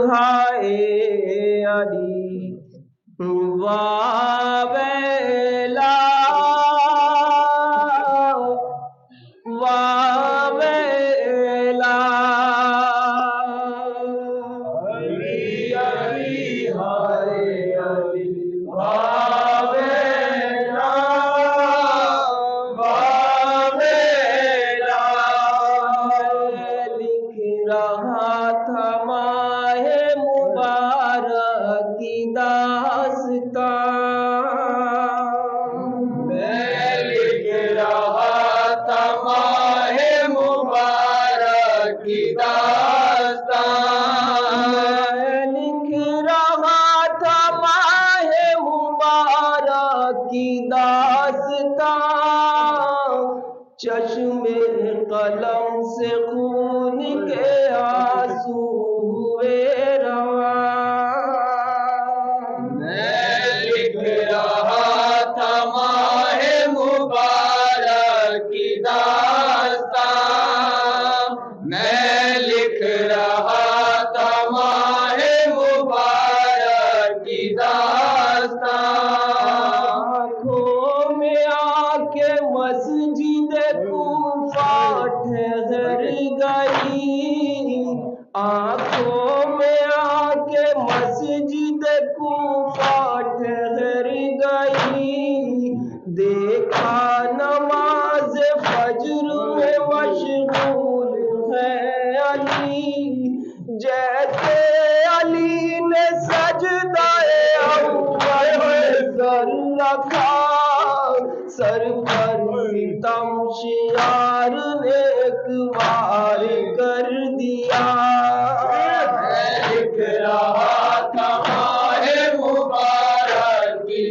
ہائے علی واویلا واویلا علی علی ہائے علی واویلا واویلا لکھ رہا تھا ماہ مبارک کی داستان میں لکھ رہا تھا ماہ مبارک کی داستان لکھ رہا تھا ماہ مبارک کی داستان چشم قلم سے خون کے آنسو ہوئے رواں میں لکھ رہا تھا ماہ مبارک کی داستان میں لکھ رہا تھا ماہ مبارک کی داستان آنکھوں میں آ کے مسجد کوفہ ٹھہر گئی آنکھوں میں آ کے مسجد کوفہ ٹھہر گئی دیکھا نماز فجر میں مشغول ہے علی جیسے علی نے سجدہ اول سر رکھا سر پر ستم شیار نے ایک بار کر دیا میں لکھ رہا تھا ماہ مبارک کی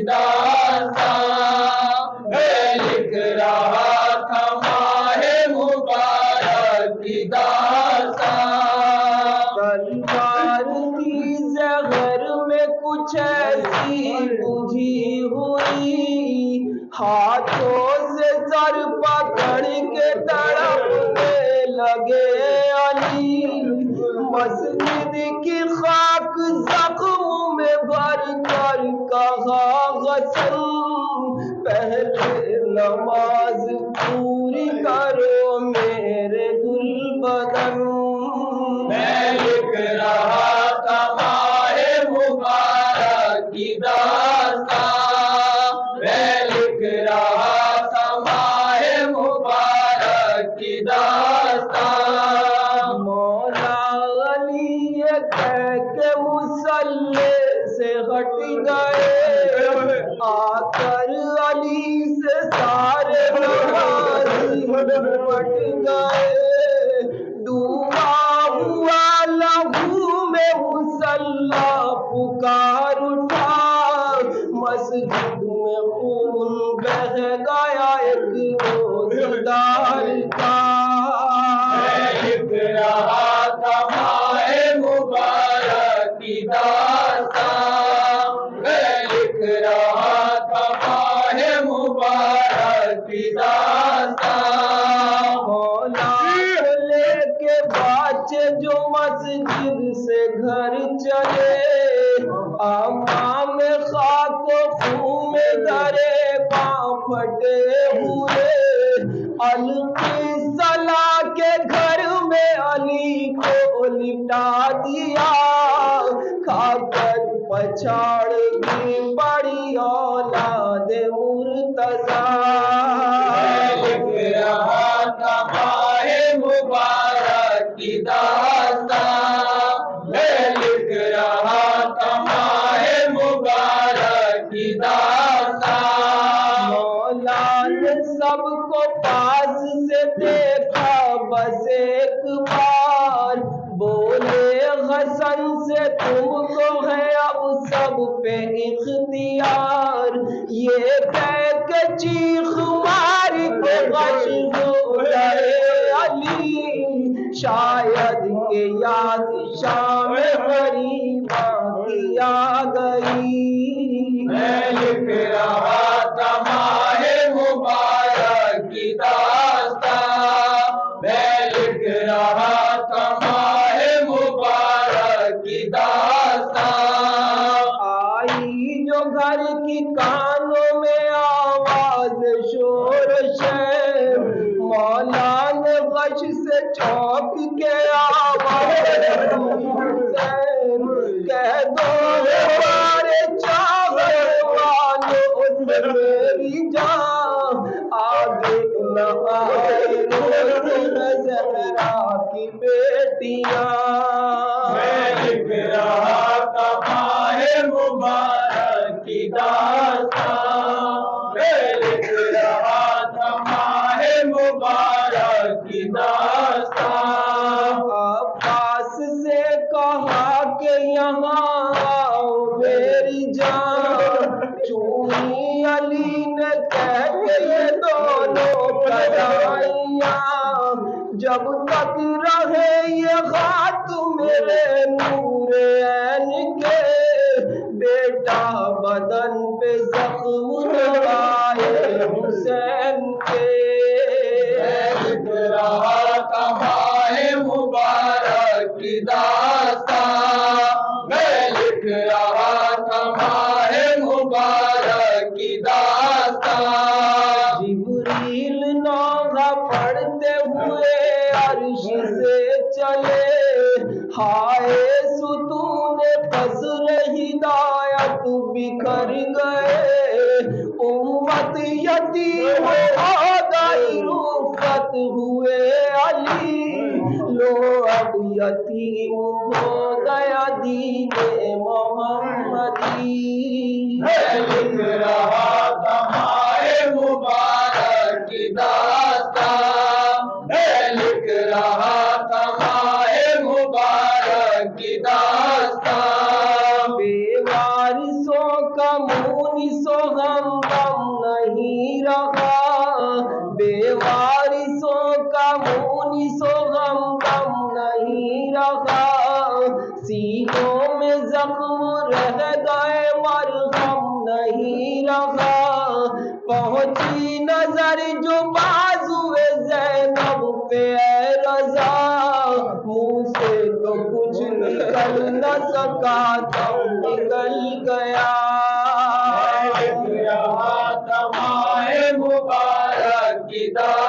داستان میں لکھ رہا تھا ماہ مبارک کی داستان تلوار کی زہر میں کچھ ایسی بجھی ہوئی ہاتھوں سے سر پکڑ کے تڑپنے لگے علی مسجد کی خاک زخم میں بھر کر کہا غسل پہلے نماز پوری کرو میرے گل بدن میں لکھ رہا تھا ماہ مبارک کی داستان میں لکھ رہا تھا ماہ مبارک کی داستان مولا علی یہ کہہ کے مصلی سے ہٹ گئے آ کر علی سے سارے نمازی ہٹ گئے ڈوبا ہوا لہو میں مصلی پکار اٹھا مسجد میں خون بہہ گیا ایک روزدار کا میں لکھ رہا تھا ماہ مبارک کی داستان میں لکھ رہا تھا ماہ مبارک کی داستان مولا لے کے بچے جو مسجد سے گھر چلے امام خاک و خون میں درے پاؤں پھٹے ہوئے القی صلاح کے گھر میں علی کو لٹا دیا کھا کر پچھاڑ دی بڑی اولاد مرتضیٰ میں لکھ رہا تھا ماہ مبارک کی داستان میں لکھ رہا تھا ماہ مبارک کی داستان مولا نے سب کو پاس سے دیکھا بس ایک بار بولے حسن سے تم کو ہے اب سب پہ اختیار یہ کہہ کے چیخ مار کے غش ہو گئے علی شاید کہ یاد شام غریبا کی آ گئی میں لکھ رہا تھا ماہ مبارک کی داستان میں لکھ رہا تھا ماہ مبارک کی داستان، آئی جو گھر کی کانوں میں آواز شورش ہے، مولا نے غش سے چوک کے آواز حسین کہہ دو ہمارے چاہنے والوں سے میری جان آگے نہ آئے زہرا کی بیٹیاں، میں لکھ رہا تھا ماہ مبارک کی داستان، میں لکھ رہا تھا ماہ مبارک کی داستان، عباس سے کہا کہ یہاں آؤ میری جان، چونی علی نے کہہ کے یہ دونوں کڑائیاں، جب تک رہے یہ خات میرے نور عین کے، بیٹا بدن پہ زخم لگائے حسین کے، میں لکھ رہا تھا ماہ مبارک کی داستان، میں لکھ رہا تھا ماہ مبارک کی داستان، جبریل نوحہ پڑھتے ہوئے عرش سے چلے، ہائے ستون فضل ہدایت بکھر گئے، امت یتیم آگئی رخصت ہوئے علی، لو اب یتیم ہو گیا دین محمدی، میں لکھ رہا تھا ماہ مبارک کی داستان، میں لکھ رہا تھا ماہ مبارک کی داستان، بے وارثوں کا مونس و ہمدم نہیں رہا، بے وارثوں کا مونس و ہمدم نہیں رہا، سینوں میں زخم رہ گئے مرہم نہیں رہا، پہنچی نظر جو بازوئے زینب پہ اے رضا، منہ سے تو کچھ نکل نہ سکا دم نکل گیا، میں لکھ رہا تھا ماہ مبارک کی داستان،